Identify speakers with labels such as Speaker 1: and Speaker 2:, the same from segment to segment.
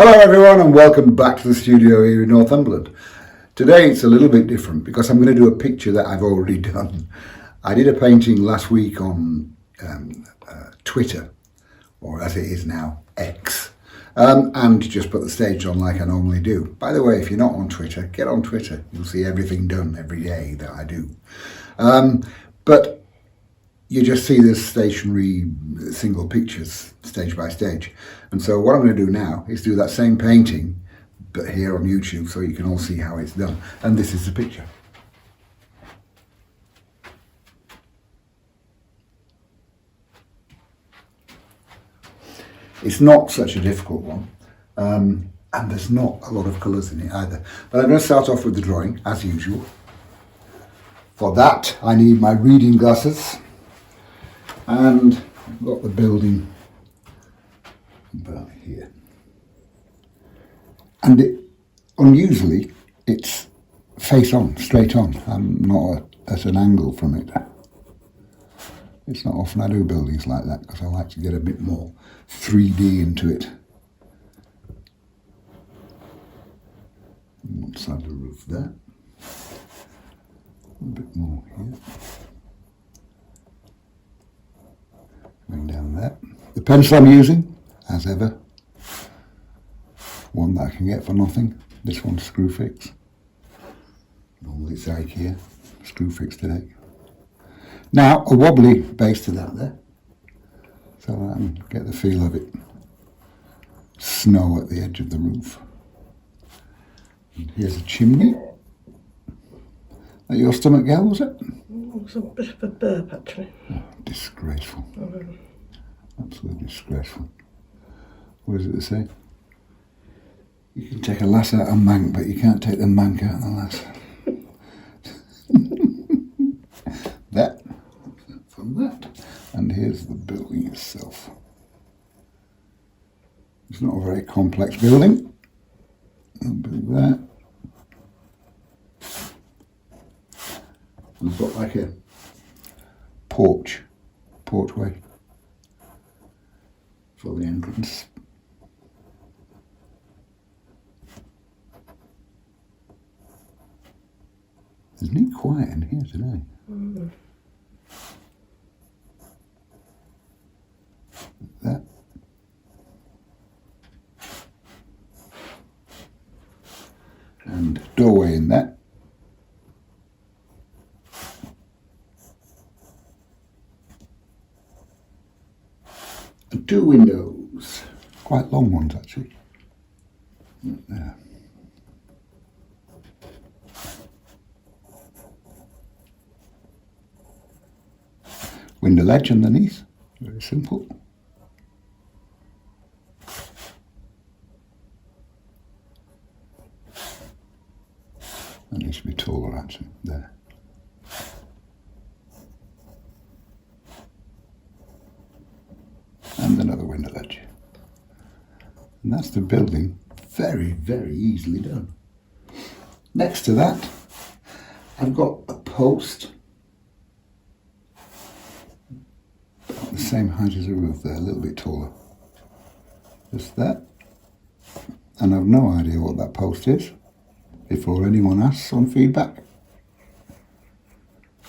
Speaker 1: Hello everyone and welcome back to the studio here in Northumberland. Today it's a little bit different because I'm going to do a picture that I've already done. I did a painting last week on Twitter, or as it is now, X, and just put the stage on like I normally do. By the way, if you're not on Twitter, get on Twitter. You'll see everything done every day that I do. But you just see the stationary single pictures, stage by stage. And so what I'm going to do now is do that same painting, but here on YouTube, so you can all see how it's done. And this is the picture. It's not such a difficult one, and there's not a lot of colours in it either. But I'm going to start off with the drawing, as usual. For that, I need my reading glasses. And I've got the building about here. And unusually, it's face on, straight on. I'm not at an angle from it. It's not often I do buildings like that because I like to get a bit more 3D into it. One side of the roof there. A bit more here. Going down there. The pencil I'm using, as ever, one that I can get for nothing. This one's Screwfix. Normally it's IKEA. Screwfix today. Now a wobbly base to that there, so I can get the feel of it. Snow at the edge of the roof. And here's a chimney. That your stomach, Gail, was it?
Speaker 2: It was a bit of a burp, actually.
Speaker 1: Oh, disgraceful. Absolutely disgraceful. What does it say? You can take a lass out of mank, but you can't take the mank out of the lass. That. From that. And here's the building itself. It's not a very complex building. A bit of that. We've got like a porchway for the entrance. There's neat quiet in here today. That. And doorway in that. And two windows, quite long ones actually. There. Window ledge underneath, very simple. That needs to be taller actually, there. And another window ledge. And that's the building, very, very easily done. Next to that, I've got a post, about the same height as the roof there, a little bit taller. Just that. And I've no idea what that post is, before anyone asks on feedback.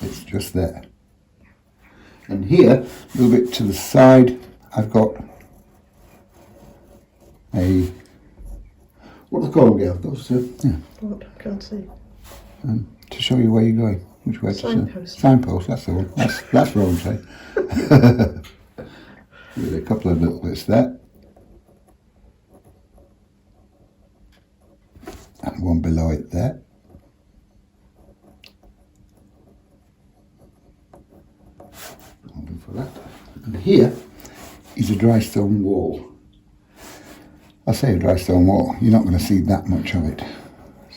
Speaker 1: It's just there. And here, a little bit to the side, I've got a, what do they call them, Gail? Those, yeah.
Speaker 2: What? I can't see.
Speaker 1: To show you where you're going. Which way to show?
Speaker 2: Signpost.
Speaker 1: Signpost, that's the one. That's wrong, say. With a couple of little bits there. And one below it there. I'll do for that. And here is a dry stone wall. I say a dry stone wall, you're not going to see that much of it.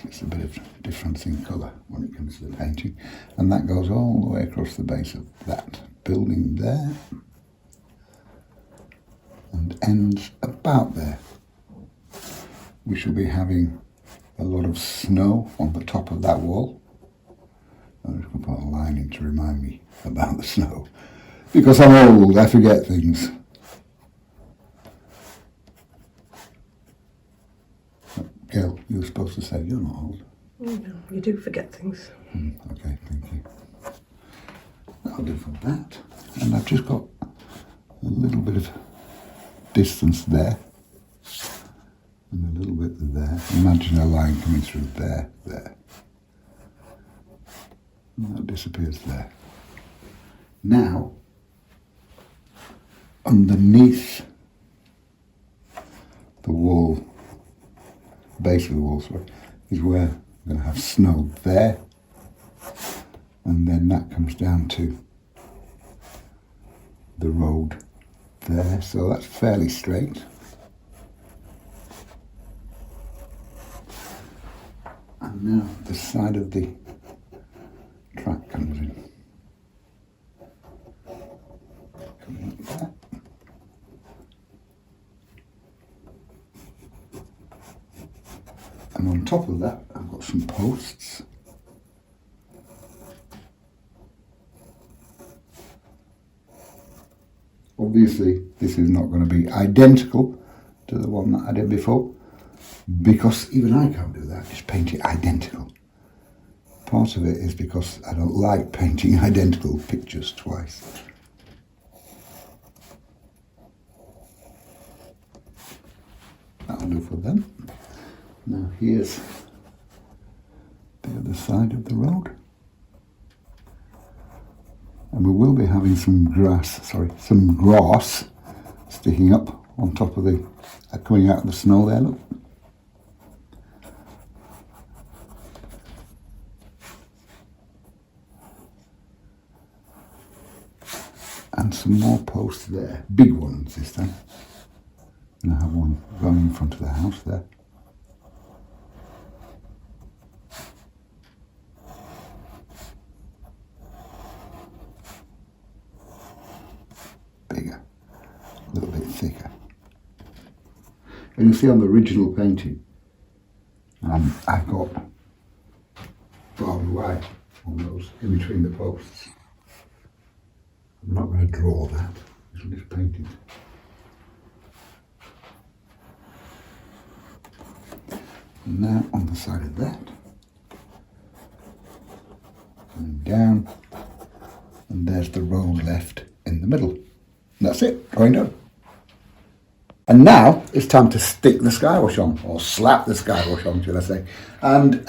Speaker 1: It's a bit of difference in colour when it comes to the painting. And that goes all the way across the base of that building there. And ends about there. We shall be having a lot of snow on the top of that wall. I'm just going to put a line in to remind me about the snow. Because I'm old, I forget things. You were supposed to say you're not old.
Speaker 2: You know, you do forget things.
Speaker 1: Okay, thank you. That'll do for that. And I've just got a little bit of distance there. And a little bit there. Imagine a line coming through there. And that disappears there. Now, underneath the wall, base of the wall, sorry, is where I'm going to have snow there. And then that comes down to the road there. So that's fairly straight. And now the side of the track comes in. Coming like that. And on top of that, I've got some posts. Obviously, this is not going to be identical to the one that I did before, because even I can't do that, just paint it identical. Part of it is because I don't like painting identical pictures twice. That'll do for them. Now here's the other side of the road. And we will be having some grass sticking up on top of the, coming out of the snow there, look. And some more posts there, big ones this time. And I have one going in front of the house there. Bigger, a little bit thicker. And you see on the original painting, I've got barbed wire on those in between the posts. I'm not going to draw that, I'm just paint it. And now on the side of that, and down, and there's the road left in the middle. And that's it, going done. And now it's time to stick the skywash on, or slap the skywash on, should I say. And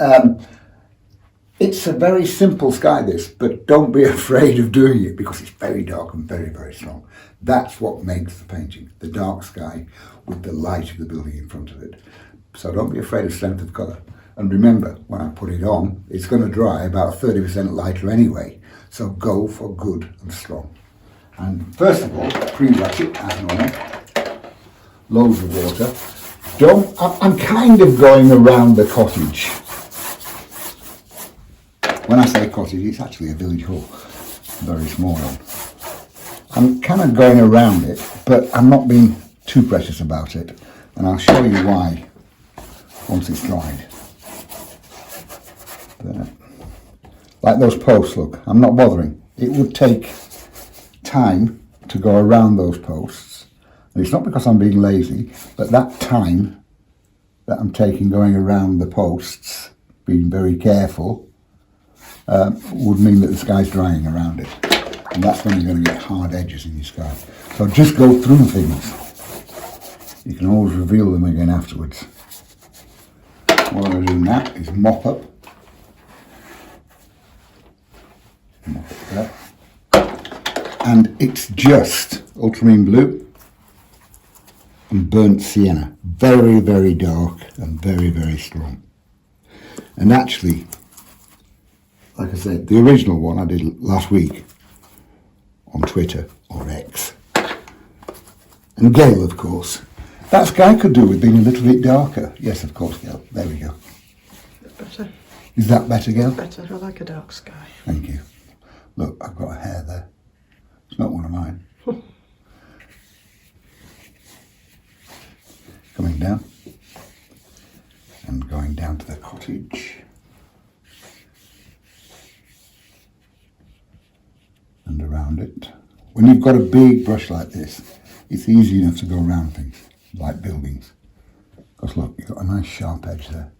Speaker 1: it's a very simple sky, this, but don't be afraid of doing it because it's very dark and very, very strong. That's what makes the painting, the dark sky with the light of the building in front of it. So don't be afraid of strength of colour. And remember, when I put it on, it's going to dry about 30% lighter anyway. So go for good and strong. And first of all, pre-wet it as normal. Loads of water. I'm kind of going around the cottage. When I say cottage, it's actually a village hall. Very small one. I'm kind of going around it, but I'm not being too precious about it. And I'll show you why once it's dried. There. Like those posts, look, I'm not bothering. It would take time to go around those posts. And it's not because I'm being lazy, but that time that I'm taking going around the posts, being very careful, would mean that the sky's drying around it. And that's when you're going to get hard edges in your sky. So just go through things. You can always reveal them again afterwards. What I'm going to do now is mop up. Mop it there. And it's just ultramarine blue and burnt sienna. Very, very dark and very, very strong. And actually, like I said, the original one I did last week on Twitter, or X. And Gail, of course. That sky could do with being a little bit darker. Yes, of course, Gail. There we go.
Speaker 2: Better.
Speaker 1: Is that better, Gail?
Speaker 2: Better. I like a dark sky.
Speaker 1: Thank you. Look, I've got a hair there. It's not one of mine. Coming down. And going down to the cottage. And around it. When you've got a big brush like this, it's easy enough to go around things, like buildings. Because look, you've got a nice sharp edge there.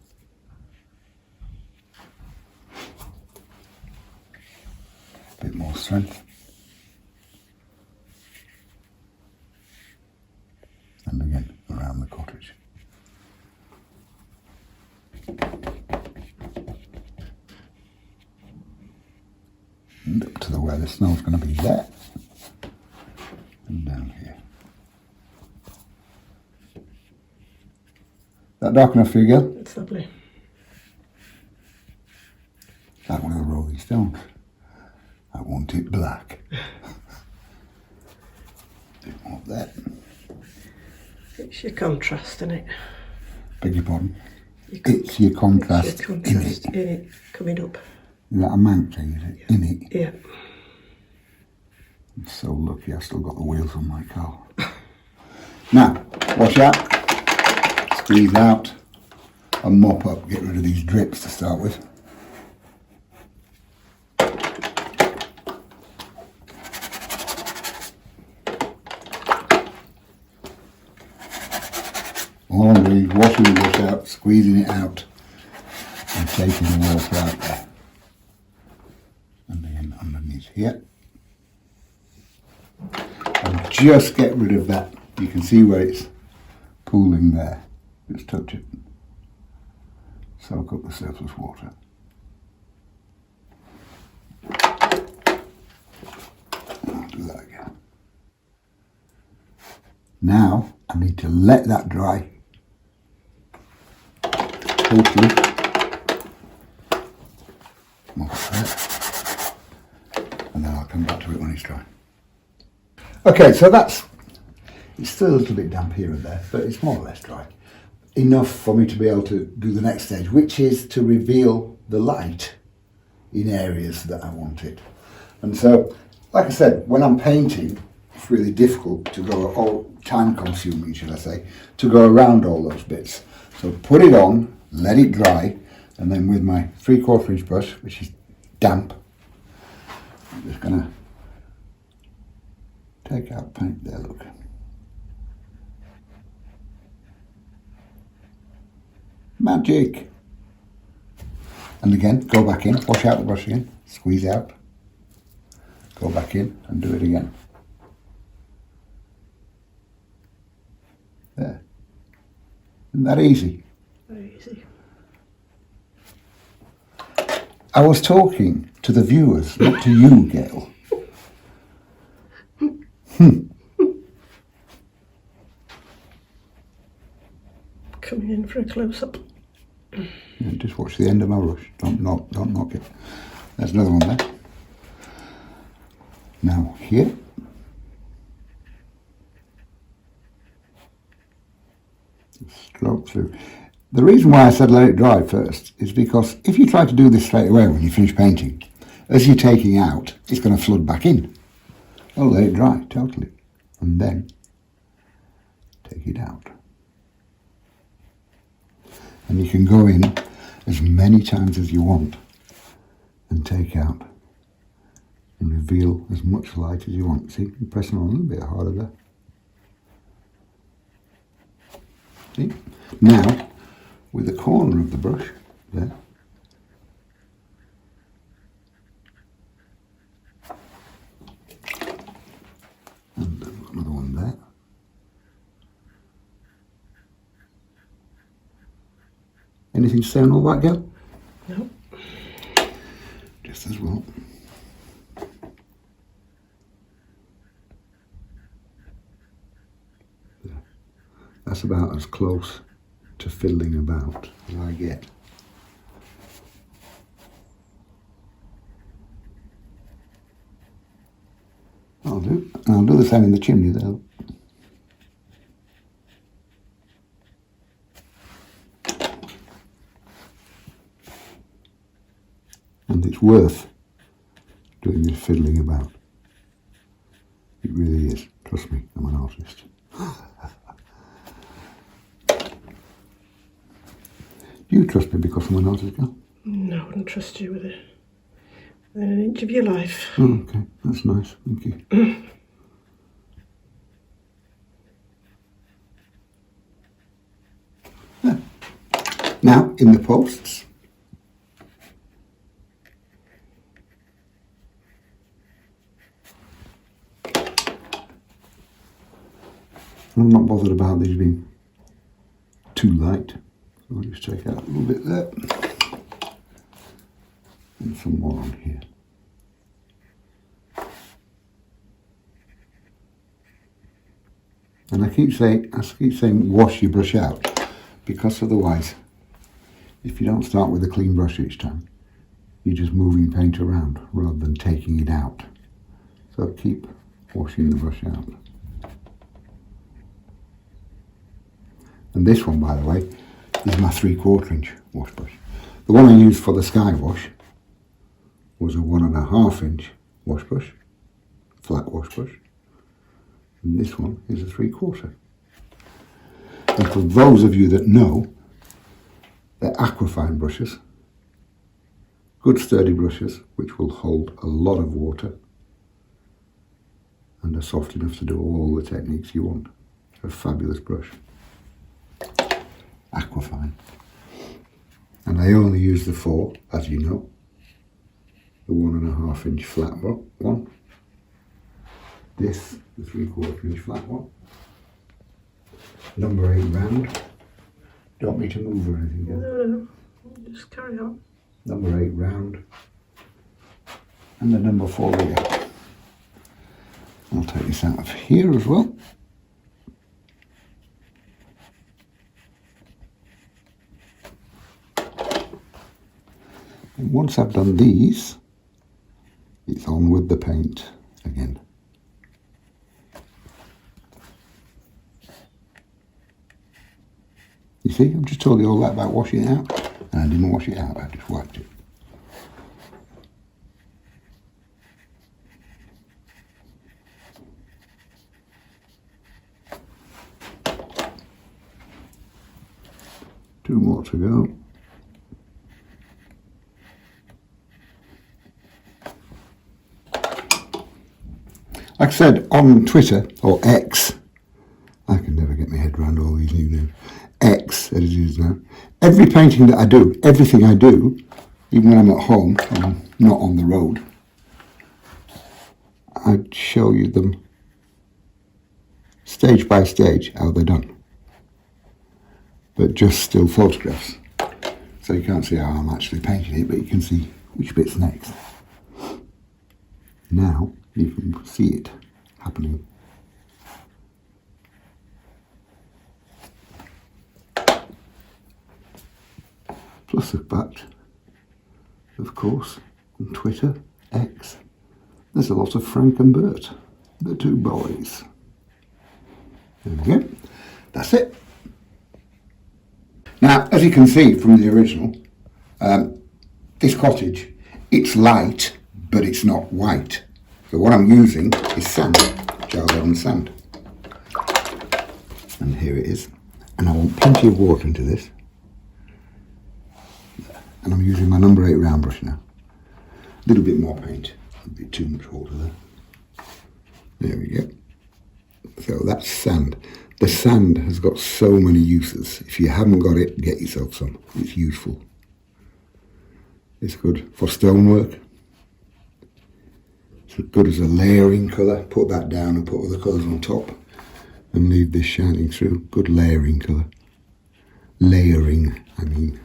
Speaker 1: A bit more strength. And again, around the cottage. And up to where the snow's going to be there. And down here. That dark enough for you, girl?
Speaker 2: It's lovely.
Speaker 1: Like one of the Rolling Stones. I want it black. Bit more of that.
Speaker 2: It's your contrast, isn't it?
Speaker 1: Beg your pardon? It's your contrast,
Speaker 2: It's your contrast
Speaker 1: in it.
Speaker 2: Coming up.
Speaker 1: Is that a Manx thing, is it? In it.
Speaker 2: Yeah.
Speaker 1: I'm so lucky I've still got the wheels on my car. Now, wash out, squeeze out, and mop up. Get rid of these drips to start with. All I'm doing is washing the brush out, squeezing it out, and taking the water out there. And then underneath here. And just get rid of that. You can see where it's pooling there. Just touch it. Soak up the surplus water. I'll do that again. Now I need to let that dry. Totally. And then I'll come back to it when it's dry. Okay, so it's still a little bit damp here and there, but it's more or less dry. Enough for me to be able to do the next stage, which is to reveal the light in areas that I want it. And so, like I said, when I'm painting, it's really difficult to go, or time consuming, should I say, to go around all those bits. So put it on, let it dry, and then with my 3/4 inch brush, which is damp, I'm just going to take out paint there, look. Magic! And again, go back in, wash out the brush again, squeeze out, go back in and do it again. There. Isn't that easy?
Speaker 2: Very easy.
Speaker 1: I was talking to the viewers, not to you, Gail.
Speaker 2: Coming in for a close-up.
Speaker 1: Yeah, just watch the end of my brush. Don't knock it. There's another one there. Now here. Stroke through. The reason why I said let it dry first is because if you try to do this straight away when you finish painting, as you're taking out, it's going to flood back in. Oh, let it dry totally. And then take it out. And you can go in as many times as you want and take out and reveal as much light as you want. See, I'm pressing on a little bit harder there. See? Now, with the corner of the brush there, and another one there. Anything to say on all that, girl?
Speaker 2: No.
Speaker 1: Just as well. There. That's about as close to fiddling about as I get. I'll do. And I'll do the same in the chimney there. And it's worth doing this fiddling about. It really is. Trust me, I'm an artist. Do you trust me because I'm an artist, girl?
Speaker 2: No, I wouldn't trust you within an inch of your life.
Speaker 1: Oh, okay, that's nice. Thank you. There. Now, in the posts. I'm not bothered about these being too light. So I'll just take out a little bit there. And some more on here. And I keep saying wash your brush out, because otherwise, if you don't start with a clean brush each time, you're just moving paint around rather than taking it out. So keep washing the brush out. And this one, by the way, is my 3/4 inch wash brush. The one I used for the sky wash was a 1.5 inch wash brush, flat wash brush. And this one is a 3/4. And for those of you that know, they're aquafine brushes, good sturdy brushes which will hold a lot of water and are soft enough to do all the techniques you want. A fabulous brush. Aquafine. And I only use the 4, as you know. The 1.5 inch flat one. This, the 3/4 inch flat one. Number 8 round. Don't want me to move or anything, do you?
Speaker 2: No, just carry on.
Speaker 1: Number 8 round. And the number 4 here. I'll take this out of here as well. And once I've done these, it's on with the paint again. You see, I've just told you all that about washing it out, and I didn't wash it out, I just wiped it. Two more to go. Like I said, on Twitter, or X, I can never get my head around all these new names, X as it is now, every painting that I do, everything I do, even when I'm at home and not on the road, I show you them stage by stage how they're done. But just still photographs. So you can't see how I'm actually painting it, but you can see which bit's next. Now you can see it happening. Plus the fact, of course, on Twitter, X, there's a lot of Frank and Bert, the two boys. There we go. That's it. Now, as you can see from the original, this cottage, it's light, but it's not white. So what I'm using is sand, Jargon sand. And here it is. And I want plenty of water into this. And I'm using my number 8 round brush now. A little bit more paint, a bit too much water there. There we go. So that's sand. The sand has got so many uses. If you haven't got it, get yourself some. It's useful. It's good for stonework. It's good as a layering colour. Put that down and put other colours on top and leave this shining through. Good layering colour. Layering, I mean.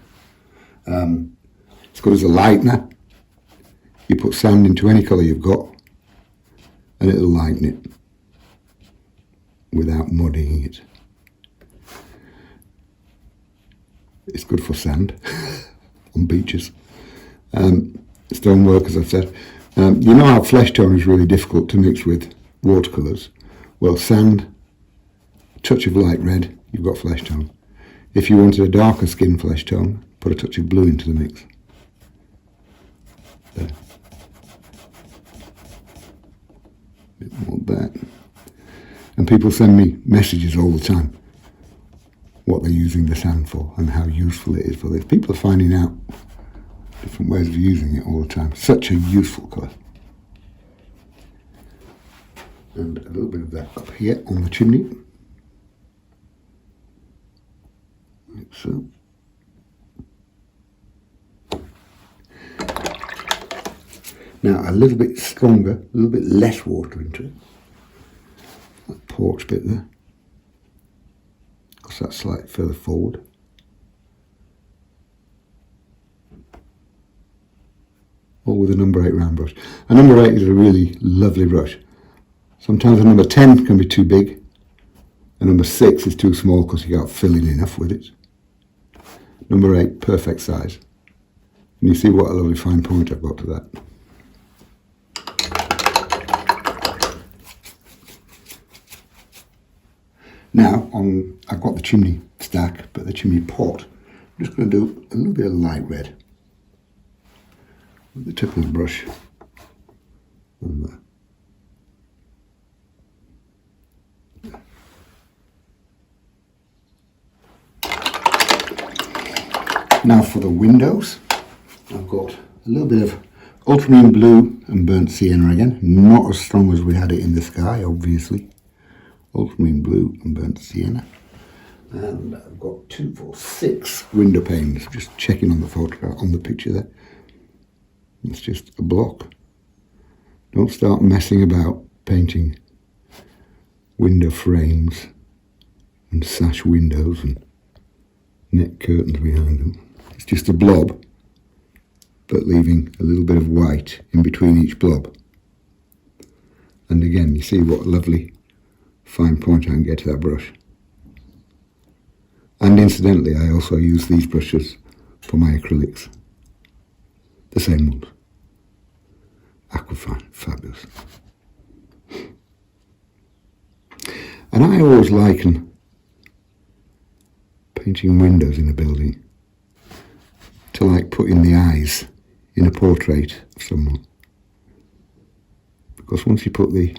Speaker 1: It's good as a lightener. You put sand into any colour you've got and it'll lighten it without muddying it. It's good for sand on beaches. Stonework, as I've said. You know how flesh tone is really difficult to mix with watercolours? Well, sand, a touch of light red, you've got flesh tone. If you wanted a darker skin flesh tone, put a touch of blue into the mix. There. A bit more of that. And people send me messages all the time what they're using the sand for and how useful it is for this. People are finding out different ways of using it all the time. Such a useful colour. And a little bit of that up here on the chimney. Like so. Now a little bit stronger, a little bit less water into it. That porch bit there. that slightly further forward. All with a number 8 round brush. A number 8 is a really lovely brush. Sometimes a number 10 can be too big. A number 6 is too small because you can't fill in enough with it. Number 8, perfect size. And you see what a lovely fine point I've got to that. Now, I've got the chimney stack, but the chimney pot, I'm just going to do a little bit of light red with the tip of the brush on there. Now for the windows, I've got a little bit of ultramarine blue and burnt sienna again, not as strong as we had it in the sky, obviously. Ultramarine blue and burnt sienna. And I've got 2, 4, 6 window panes, just checking on the photograph, on the picture there. It's just a block. Don't start messing about painting window frames and sash windows and net curtains behind them. It's just a blob, but leaving a little bit of white in between each blob. And again, you see what a lovely fine point I can get to that brush. And incidentally, I also use these brushes for my acrylics. The same ones. Aquafine, fabulous. And I always liken painting windows in a building to like putting the eyes in a portrait of someone. Because once you put the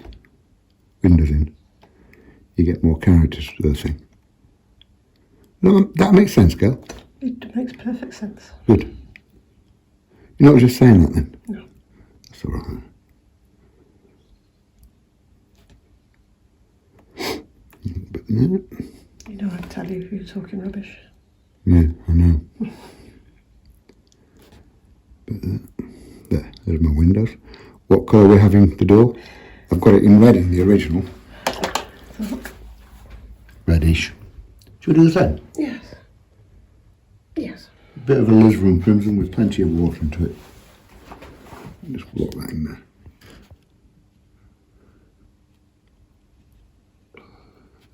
Speaker 1: windows in, you get more character to the thing. No, that makes sense, girl.
Speaker 2: It makes perfect sense.
Speaker 1: Good. You're not just saying that then?
Speaker 2: No.
Speaker 1: That's all right. But, yeah.
Speaker 2: You know I'd tell you if you're talking rubbish.
Speaker 1: Yeah, I know. But there's my windows. What colour are we having the door? I've got it in red in the original. Reddish. Should we do the same?
Speaker 2: Yes. Yes.
Speaker 1: A bit of alizarin crimson with plenty of water into it. Just block that in there.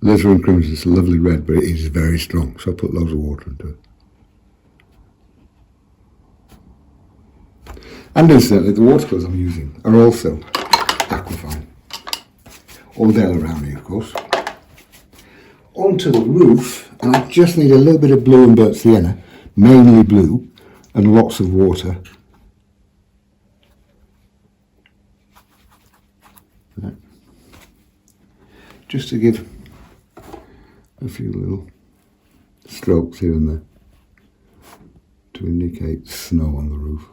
Speaker 1: Alizarin crimson is a lovely red, but it is very strong, so I put loads of water into it. And incidentally, the watercolours I'm using are also Aquafine. Ordell around here, of course. Onto the roof, and I just need a little bit of blue and burnt sienna, mainly blue, and lots of water. Right. Just to give a few little strokes here and there to indicate snow on the roof.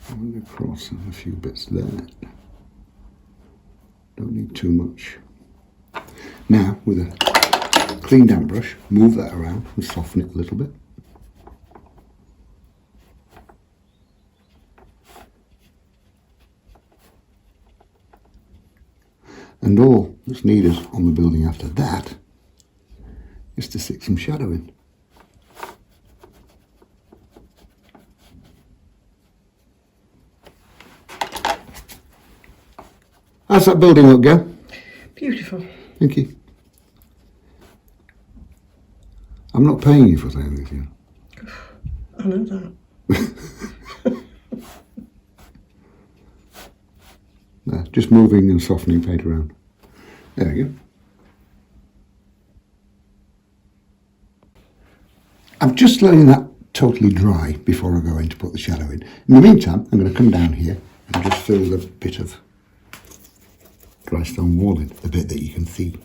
Speaker 1: And across and a few bits there. Don't need too much. Now, with a clean damp brush, move that around and soften it a little bit. And all that's needed on the building after that is to stick some shadow in. How's that building look, girl?
Speaker 2: Beautiful.
Speaker 1: Thank you. I'm not paying you for saying this, you know.
Speaker 2: I know that.
Speaker 1: There, just moving and softening paint around. There we go. I'm just letting that totally dry before I go in to put the shadow in. In the meantime, I'm going to come down here and just fill the bit of dry stone wall in, the bit that you can see.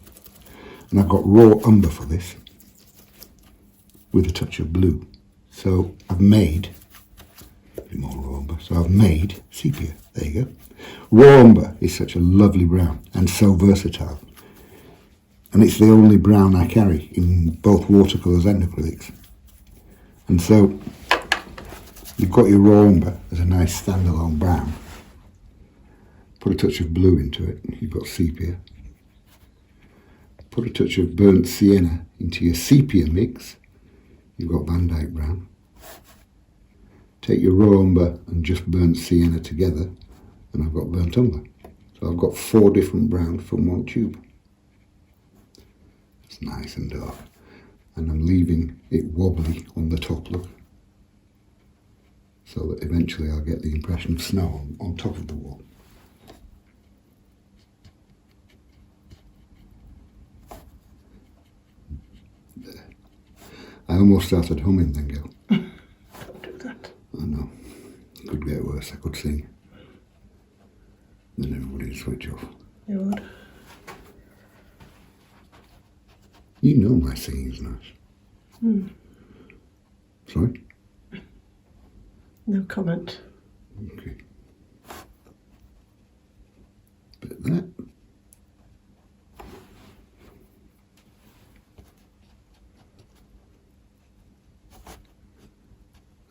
Speaker 1: And I've got raw umber for this, with a touch of blue. So I've made, a bit more raw umber, so I've made sepia. There you go. Raw umber is such a lovely brown and so versatile. And it's the only brown I carry in both watercolours and acrylics. And so You've got your raw umber as a nice standalone brown. Put a touch of blue into it, you've got sepia. Put a touch of burnt sienna into your sepia mix, you've got Van Dyke brown. Take your raw umber and just burnt sienna together, and I've got burnt umber. So I've got 4 different browns from one tube. It's nice and dark. And I'm leaving it wobbly on the top, look. So that eventually I'll get the impression of snow on top of the wall. There. I almost started humming then, girl.
Speaker 2: Don't do that.
Speaker 1: I know. It could get worse. I could sing. Then everybody would switch off.
Speaker 2: You would.
Speaker 1: You know my singing's nice. Sorry?
Speaker 2: No comment.
Speaker 1: Okay. Bit of that.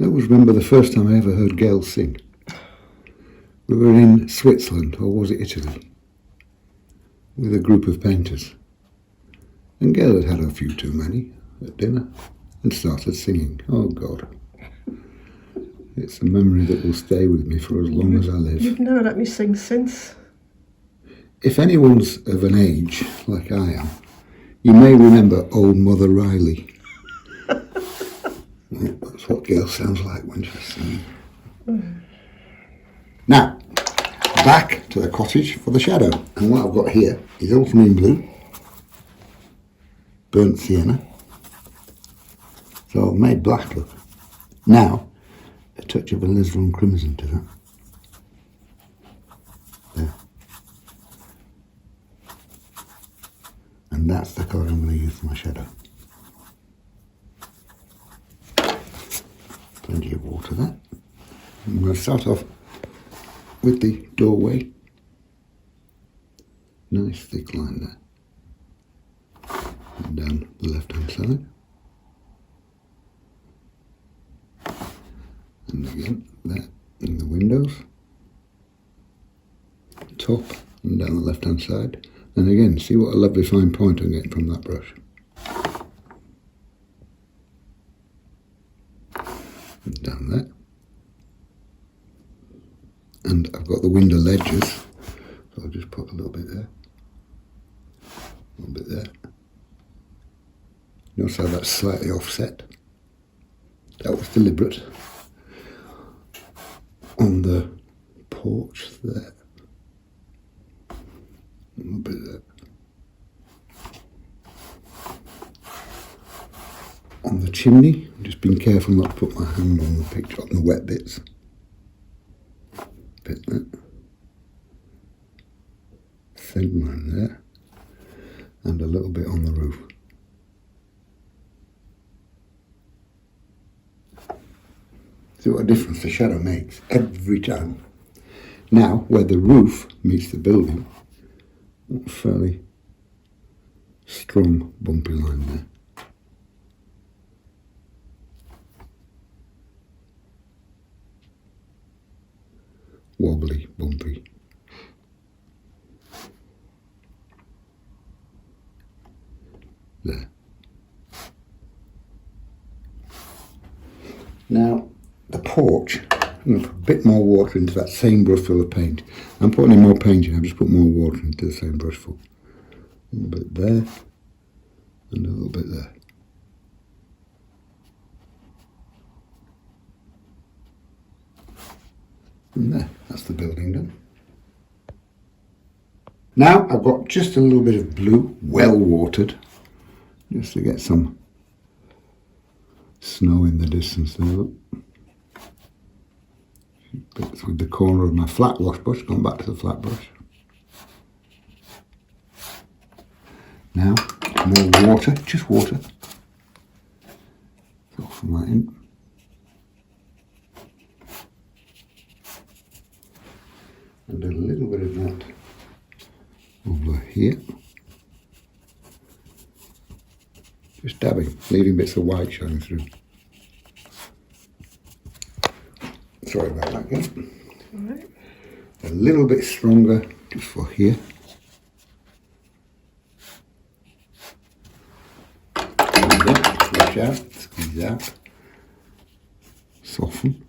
Speaker 1: I always remember the first time I ever heard Gail sing. We were in Switzerland, or was it Italy, with a group of painters. And Gail had had a few too many at dinner and started singing. Oh God. It's a memory that will stay with me for as long as I live.
Speaker 2: You've never let me sing since.
Speaker 1: If anyone's of an age, like I am, you may remember old Mother Riley. That's what Gail sounds like when she's singing. Now, back to the cottage for the shadow. And what I've got here is ultramarine blue, burnt sienna. So I've made black, look. Now, a touch of alizarin crimson to that. There. And that's the colour I'm going to use for my shadow. Plenty of water there. I'm going to start off with the doorway. Nice thick line there. And down the left hand side. And again, there in the windows. Top and down the left hand side. And again, see what a lovely fine point I'm getting from that brush. And down there. And I've got the window ledges, so I'll just put a little bit there. A little bit there. Notice how that's slightly offset. That was deliberate. On the porch there. A little bit there. On the chimney, I've just been careful not to put my hand on the picture, on the wet bits. Bit there. Thin line there. And a little bit on the roof. See what a difference the shadow makes every time. Now, where the roof meets the building, a fairly strong bumpy line there. Wobbly, bumpy. There. Now, the porch, I'm going to put a bit more water into that same brush full of paint. I'm putting in more paint in, I've just put more water into the same brush full. A little bit there, and a little bit there. And there, that's the building done. Now I've got just a little bit of blue, well watered, just to get some snow in the distance there. Look. Bits with the corner of my flat wash brush, going back to the flat brush. Now, more water, just water. Soften that in. And a little bit of that over here. Just dabbing, leaving bits of white showing through. Sorry about that again.
Speaker 2: All right.
Speaker 1: A little bit stronger just for here. Flush out, squeeze out, soften.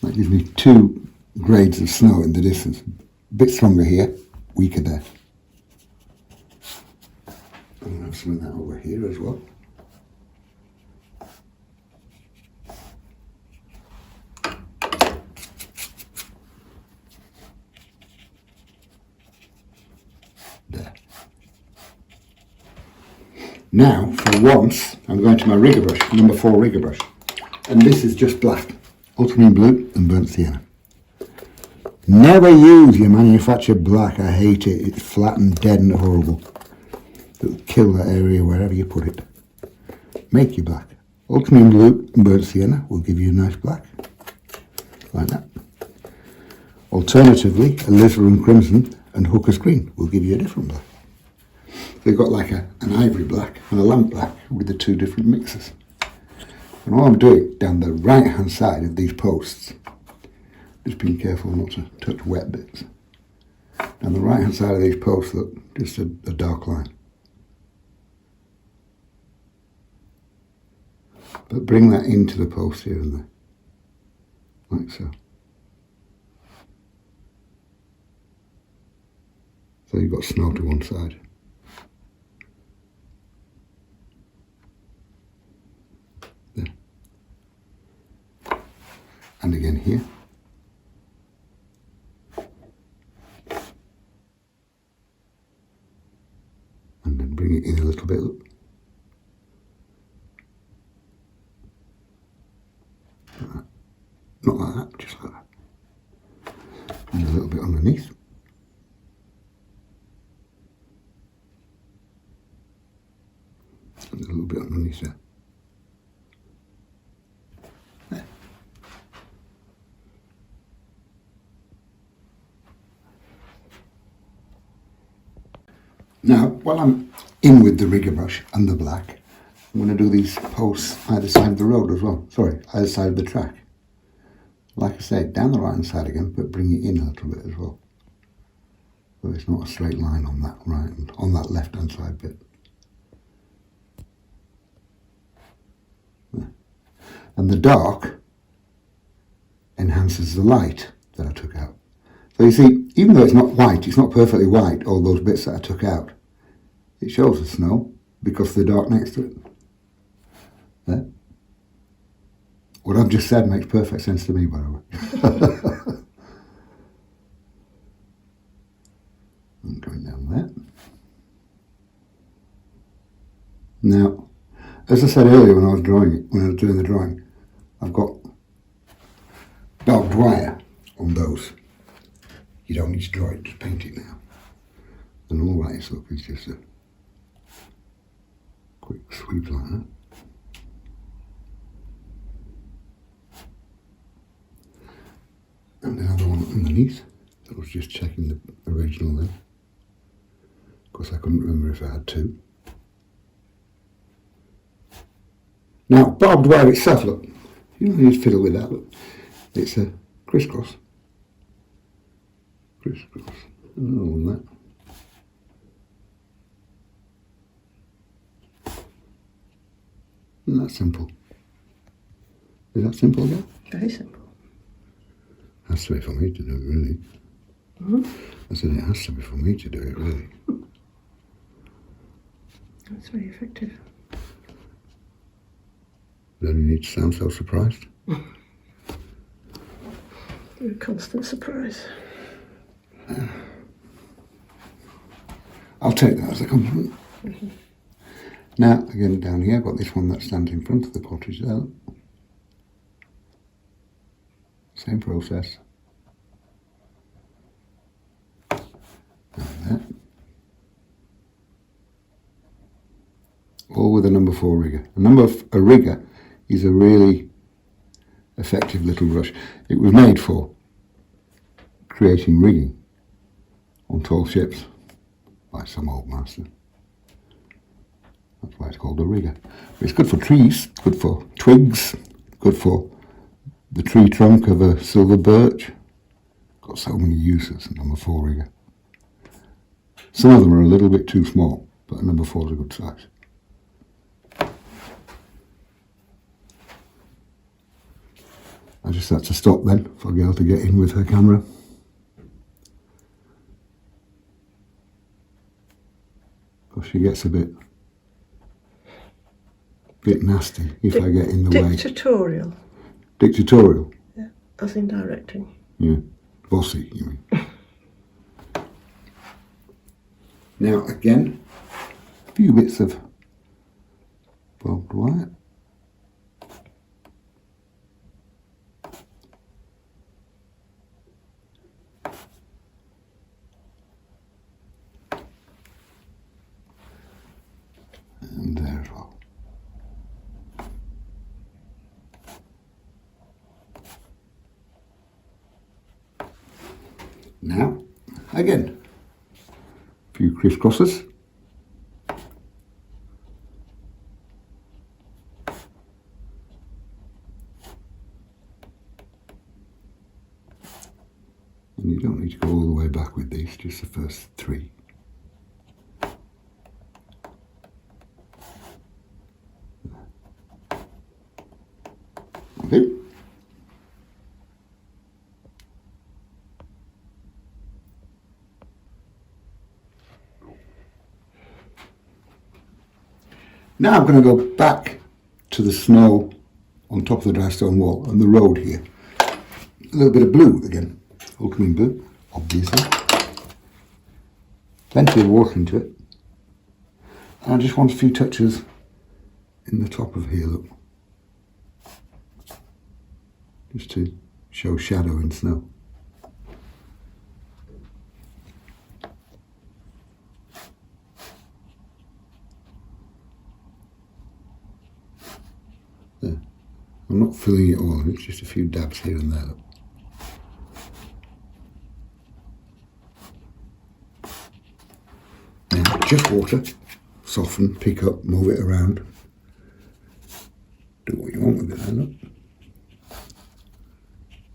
Speaker 1: That gives me 2 grades of snow in the distance. A bit stronger here, weaker there. I'm going to have some of that over here as well. There. Now, for once, I'm going to my rigger brush, number 4 rigger brush. And this is just black, ultramarine blue and burnt sienna. Never use your manufactured black, I hate it. It's flat and dead and horrible. It'll kill that area wherever you put it. Make your black. Ultramarine blue and burnt sienna will give you a nice black, like that. Alternatively, alizarin crimson and hooker's green will give you a different black. So you've got like an ivory black and a lamp black with the 2 different mixes. And all I'm doing down the right hand side of these posts, just being careful not to touch wet bits. Down the right hand side of these posts, look, just a dark line. But bring that into the post here and there, like so. So you've got snow to one side. There. And again here. And then bring it in a little bit. Look. Not like that, just like that. And a little bit underneath. And a little bit underneath there. There. Now, while I'm in with the rigger brush and the black, I'm going to do these posts either side of the road as well. Sorry, either side of the track. Like I said, down the right hand side again, but bring it in a little bit as well. So it's not a straight line on that right and on that left hand side bit. There. And the dark enhances the light that I took out. So you see, even though it's not white, it's not perfectly white, all those bits that I took out. It shows the snow because of the dark next to it. There. What I've just said makes perfect sense to me, by the way. I'm going down there. Now, as I said earlier when I was doing the drawing, I've got barbed wire on those. You don't need to draw it, just paint it now. And all that is, look, is just a quick sweep like that. And another one underneath. I was just checking the original then. Of course I couldn't remember if I had 2. Now, barbed wire itself, look, you don't need to fiddle with that, look. It's a crisscross. Crisscross. Another one that. Isn't that simple? Is that simple again?
Speaker 2: Very simple.
Speaker 1: Has to be for me to do it, really. I said it has to be for me to do it, really.
Speaker 2: That's very effective.
Speaker 1: Don't you need to sound so surprised?
Speaker 2: You're a constant surprise.
Speaker 1: I'll take that as a compliment. Now, again down here, I've got this one that stands in front of the cottage there. Same process. And there. All with a number 4 rigger. A rigger is a really effective little brush. It was made for creating rigging on tall ships by some old master. That's why it's called a rigger. But it's good for trees, good for twigs, good for the tree trunk of a silver birch. Got so many uses, number 4 rigger. Some of them are a little bit too small, but a number 4 is a good size. I just had to stop then for a girl to get in with her camera. Because she gets a bit nasty if I get in the way.
Speaker 2: Dictatorial.
Speaker 1: Dictatorial?
Speaker 2: Yeah, as in directing.
Speaker 1: Yeah, bossy, you mean. Now again, a few bits of barbed wire. And there as well. Now, again, a few crisscrosses. And you don't need to go all the way back with these, just the first 3. Okay. Now I'm going to go back to the snow on top of the dry stone wall and the road here. A little bit of blue again, ultramarine blue, obviously. Plenty of water into it. And I just want a few touches in the top of here, look. Just to show shadow in snow. There. I'm not filling it all, it's just a few dabs here and there. Look. Now, just water, soften, pick up, move it around. Do what you want with it, look.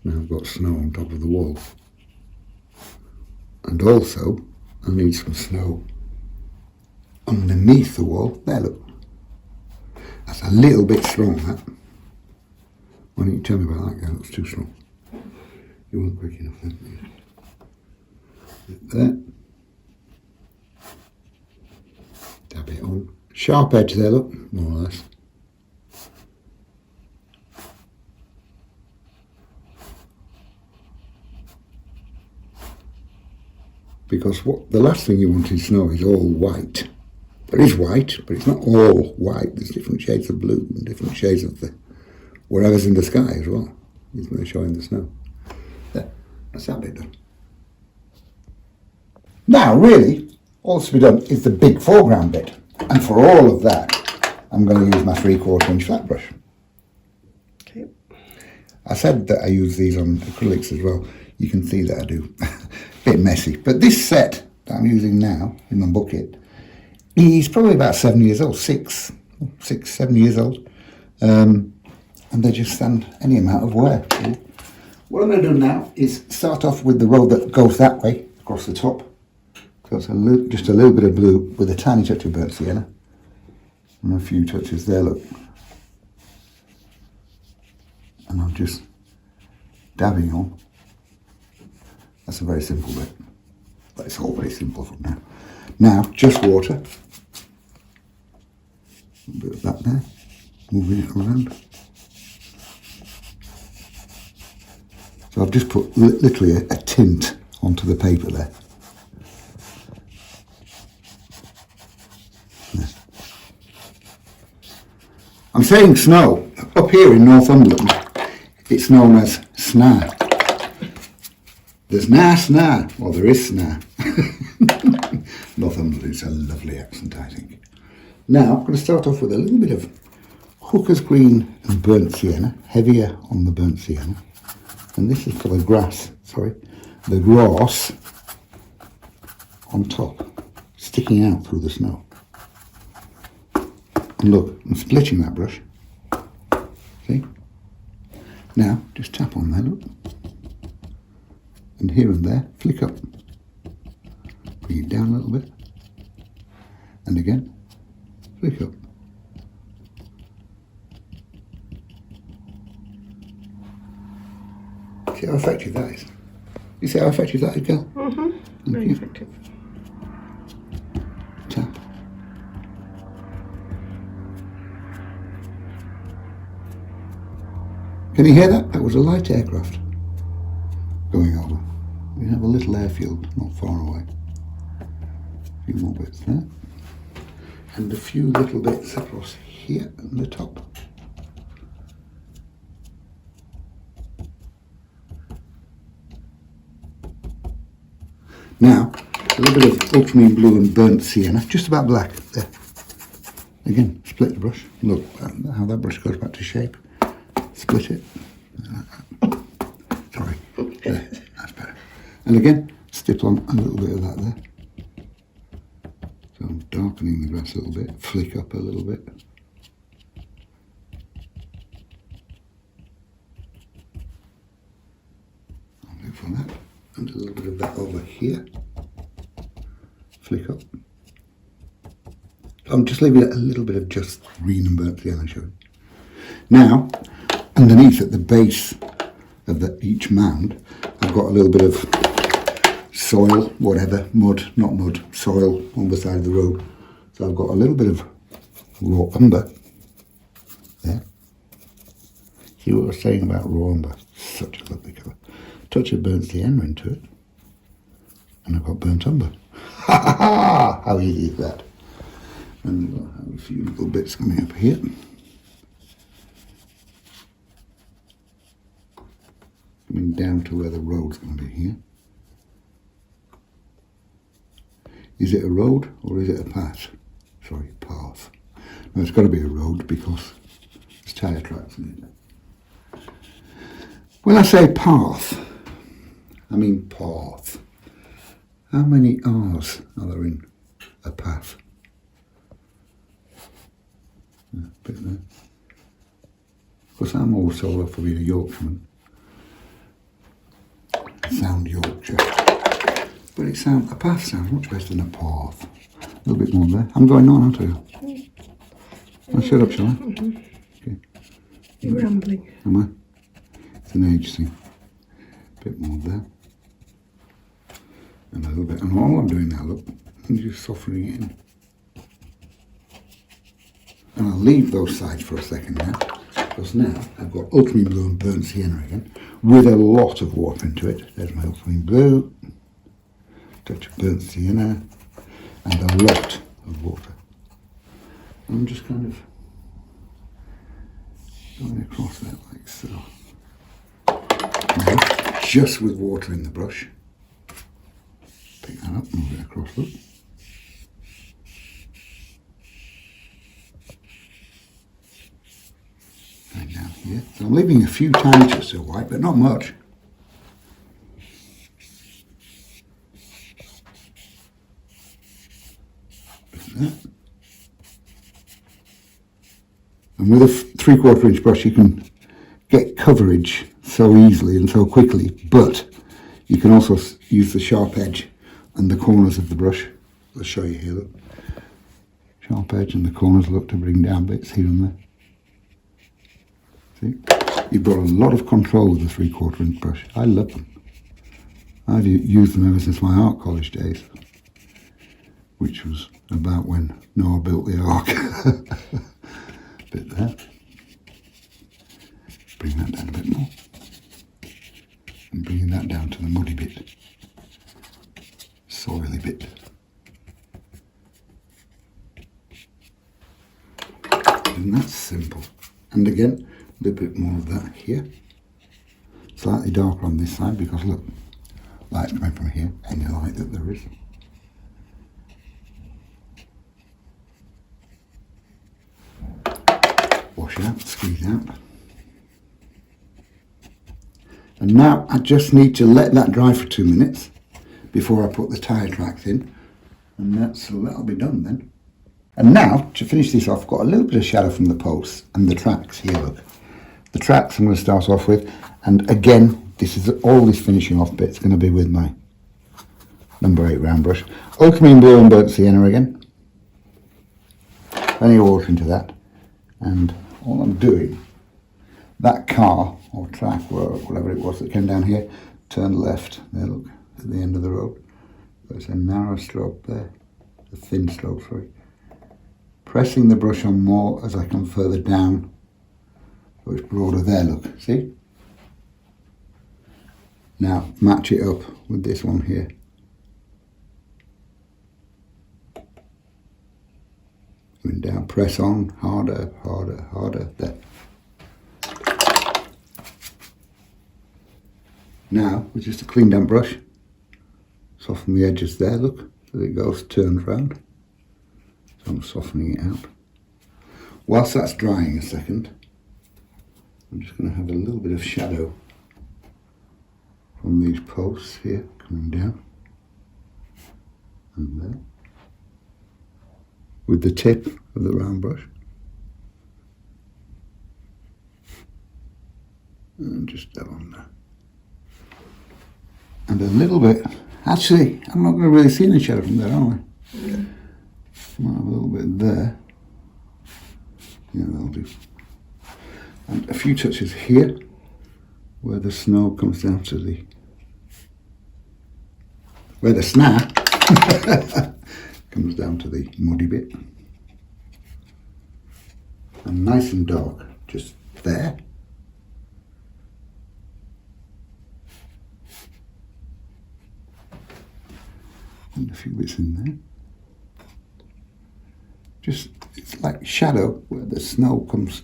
Speaker 1: Now I've got snow on top of the wall. And also, I need some snow underneath the wall. There, look. That's a little bit strong, that. Why don't you tell me about that guy? That's too strong. You weren't quick enough then. There. Dab it on. Sharp edge there, look, more or less. Because what the last thing you want in snow is all white. It is white, but it's not all white. There's different shades of blue and different shades of the whatever's in the sky as well. Is going to show in the snow. There, that's that bit done. Now, really, all that's to be done is the big foreground bit. And for all of that, I'm going to use my 3/4 inch flat brush.
Speaker 2: Okay.
Speaker 1: I said that I use these on acrylics as well. You can see that I do. Bit messy. But this set that I'm using now in my bucket, he's probably about 7 years old, 6, 7 years old. And they just stand any amount of wear. What I'm going to do now is start off with the road that goes that way, across the top. So it's just a little bit of blue with a tiny touch of burnt sienna. And a few touches there, look. And I'm just dabbing on. That's a very simple bit. But it's all very simple from now. Now, just water. A bit of that there. Moving it around. So I've just put literally a tint onto the paper there. I'm saying snow. Up here in Northumberland, it's known as snar. There's snar. Well, there is snar. Northumberland is a lovely accent, I think. Now, I'm going to start off with a little bit of hooker's green and burnt sienna, heavier on the burnt sienna. And this is for the grass on top, sticking out through the snow. And look, I'm splitting that brush. See? Now, just tap on there, look. And here and there, flick up. Bring it down a little bit. And again, flick up. See how effective that is? You see how effective that is, girl?
Speaker 2: Mm-hmm. Very effective.
Speaker 1: Tap. Can you hear that? That was a light aircraft going over. We have a little airfield not far away. A few more bits there. And a few little bits across here at the top. Now, a little bit of ultramarine blue and burnt sienna, just about black. There. Again, split the brush. Look how that brush goes back to shape. Split it. Sorry. There, that's better. And again, stipple on a little bit of that there. So I'm darkening the grass a little bit, flick up a little bit. I'll go for that. And a little bit of that over here. Flick up. So I'm just leaving it a little bit of just green and burnt sienna showing. Now, underneath at the base of each mound, I've got a little bit of soil, whatever, mud, not mud, soil on the side of the road. So I've got a little bit of raw umber there. See what I was saying about raw umber? Such a lovely colour. Touch of burnt sienna into it, and I've got burnt umber. Ha ha ha! How easy is that? And we'll have a few little bits coming up here. Coming down to where the road's going to be here. Is it a road or is it a path? Sorry, path. No, it's got to be a road because there's tyre tracks in it. When I say path, I mean path. How many R's are there in a path? Yeah, a bit there. Of course, I'm always told off for being a Yorkshireman. Sound Yorkshire. But a path sounds much better than a path. A little bit more there. I'm going on, aren't I? I'll shut up, shall I? Okay.
Speaker 2: You're rambling.
Speaker 1: Am I? It's an age thing. A bit more there. And a little bit. And all I'm doing now, look, I'm just softening it in. And I'll leave those sides for a second now. Because now I've got ultramarine blue and burnt sienna again. With a lot of water into it. There's my ultramarine blue. Touch of burnt sienna. And a lot of water. And I'm just kind of going across that like so. Now, just with water in the brush. Pick that up, move it across, look. And down here. So I'm leaving a few tiny touches of white, but not much. Like that. And with a 3/4 inch brush you can get coverage so easily and so quickly, but you can also use the sharp edge and the corners of the brush. I'll show you here, look. Sharp edge and the corners, look, to bring down bits here and there. See? You've got a lot of control with the 3/4 inch brush. I love them. I've used them ever since my art college days, which was about when Noah built the ark. Bit there. Bring that down a bit more. And bringing that down to the muddy bit. Soily bit. And that's simple. And again, a little bit more of that here. Slightly darker on this side because look, light's coming from here, any light that there is. Wash out, squeeze out. And now I just need to let that dry for 2 minutes before I put the tyre tracks in. And that'll be done then. And now, to finish this off, I've got a little bit of shadow from the posts and the tracks here, look. The tracks I'm going to start off with, and again, this is all this finishing off bit's going to be with my number 8 round brush. Ultramarine blue and burnt sienna again. Plenty of water into that. And all I'm doing, that car or track or whatever it was that came down here, turned left. There, look, at the end of the road. There's a narrow stroke there, a thin stroke, sorry. Pressing the brush on more as I come further down. So it's broader there, look, see? Now match it up with this one here. Going down, press on, harder, harder, harder, there. Now, with just a clean damp brush, soften the edges there, look, so it goes turned round. So I'm softening it out. Whilst that's drying a second, I'm just going to have a little bit of shadow from these posts here, coming down, and there, with the tip of the round brush. And just that on there. And a little bit, actually, I'm not going to really see any shadow from there, am I? Yeah. Might have a little bit there. Yeah, that'll do. And a few touches here, where the snow comes down to the, where the snap comes down to the muddy bit. And nice and dark, just there. And a few bits in there. Just, it's like shadow where the snow comes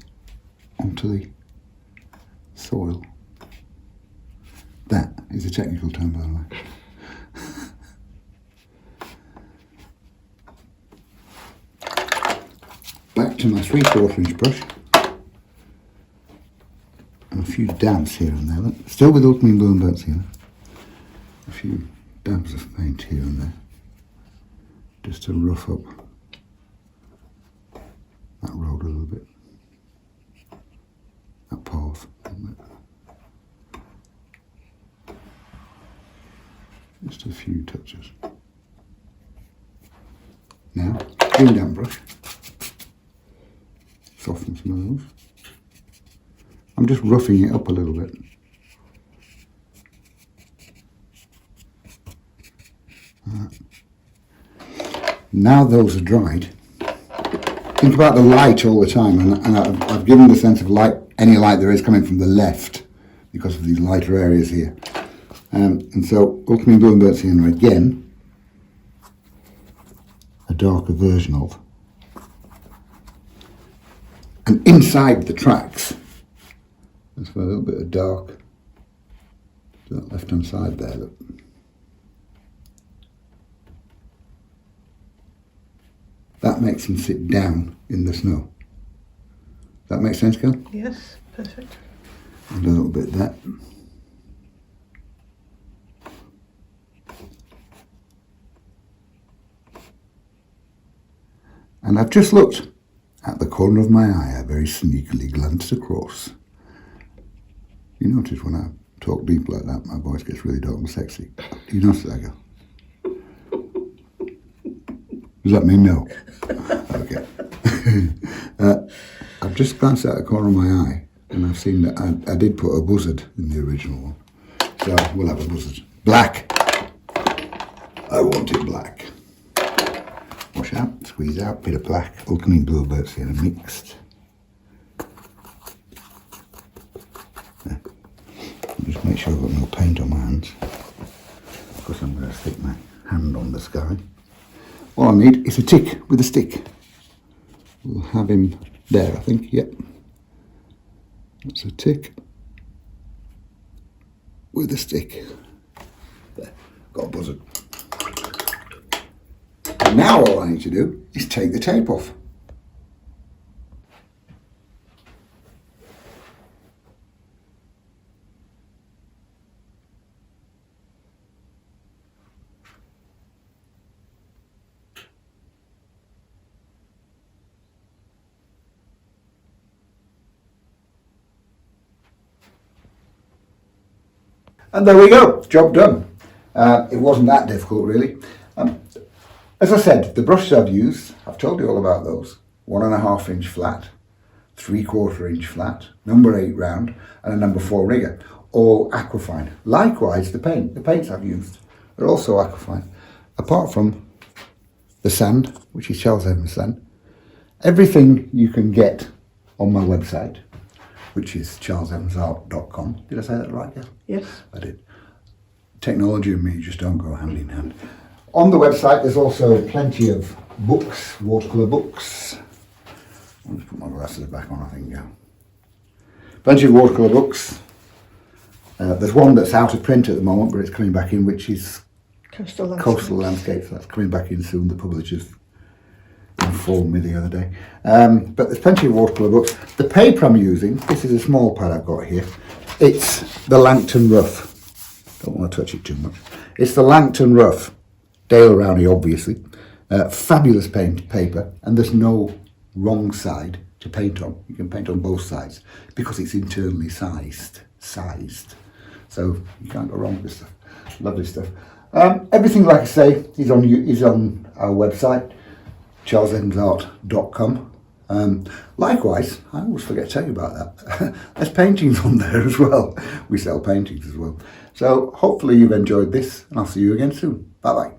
Speaker 1: onto the soil. That is a technical term, by the way. Back to my 3/4 inch brush. And a few dabs here and there. Look. Still with ultramarine blue and burnt sienna. A few dabs of paint here and there. Just to rough up that road a little bit. That path. Just a few touches. Now, clean damp brush. Soften some of those. I'm just roughing it up a little bit. Now those are dried, think about the light all the time, and I've given the sense of light, any light there is coming from the left because of these lighter areas here. And so ultramarine blue and burnt sienna again, a darker version of. And inside the tracks, there's a little bit of dark to that left hand side there, look. That makes them sit down in the snow. That makes sense, Kel?
Speaker 2: Yes, perfect.
Speaker 1: And a little bit there. And I've just looked at the corner of my eye. I very sneakily glanced across. You notice when I talk deep like that, my voice gets really dark and sexy. Do you notice that, Kel? Does that mean no? Okay. I've just glanced out the corner of my eye and I've seen that I did put a buzzard in the original one. So we'll have a buzzard. Black. I want it black. Wash out, squeeze out, bit of black, ultramarine blue and burnt sienna mixed. There. Just make sure I've got no paint on my hands. Of course I'm going to stick my hand on the sky. All I need is a tick with a stick. We'll have him there, I think, yep. That's a tick with a stick. There, got a buzzard. Now all I need to do is take the tape off. And there we go, job done. It wasn't that difficult really. As I said, the brushes I've used, I've told you all about those. 1.5 inch flat, 3/4 inch flat, number 8 round, and a number 4 rigger, all aquafine. Likewise, the paints I've used are also aquafine. Apart from the sand, which is Charles Evans sand, everything you can get on my website, which is charlesevansart.com. Did I say that right, Gail?
Speaker 2: Yes.
Speaker 1: I did. Technology and me just don't go hand in hand. On the website, there's also plenty of books, watercolour books. I'll just put my glasses back on, I think, yeah. Plenty of watercolour books. There's one that's out of print at the moment, but it's coming back in, which is Coastal Landscapes. That's coming back in soon. The publishers informed me the other day. But there's plenty of watercolour books. The paper I'm using, this is a small pad I've got here. It's the Langton Rough. Don't want to touch it too much. It's the Langton Rough. Dale Rowney, obviously. Fabulous paper, and there's no wrong side to paint on. You can paint on both sides because it's internally sized. So you can't go wrong with this stuff. Lovely stuff. Everything, like I say, is on our website, charlesevansart.com. Likewise, I always forget to tell you about that. There's paintings on there as well. We sell paintings as well. So hopefully you've enjoyed this, and I'll see you again soon. Bye bye.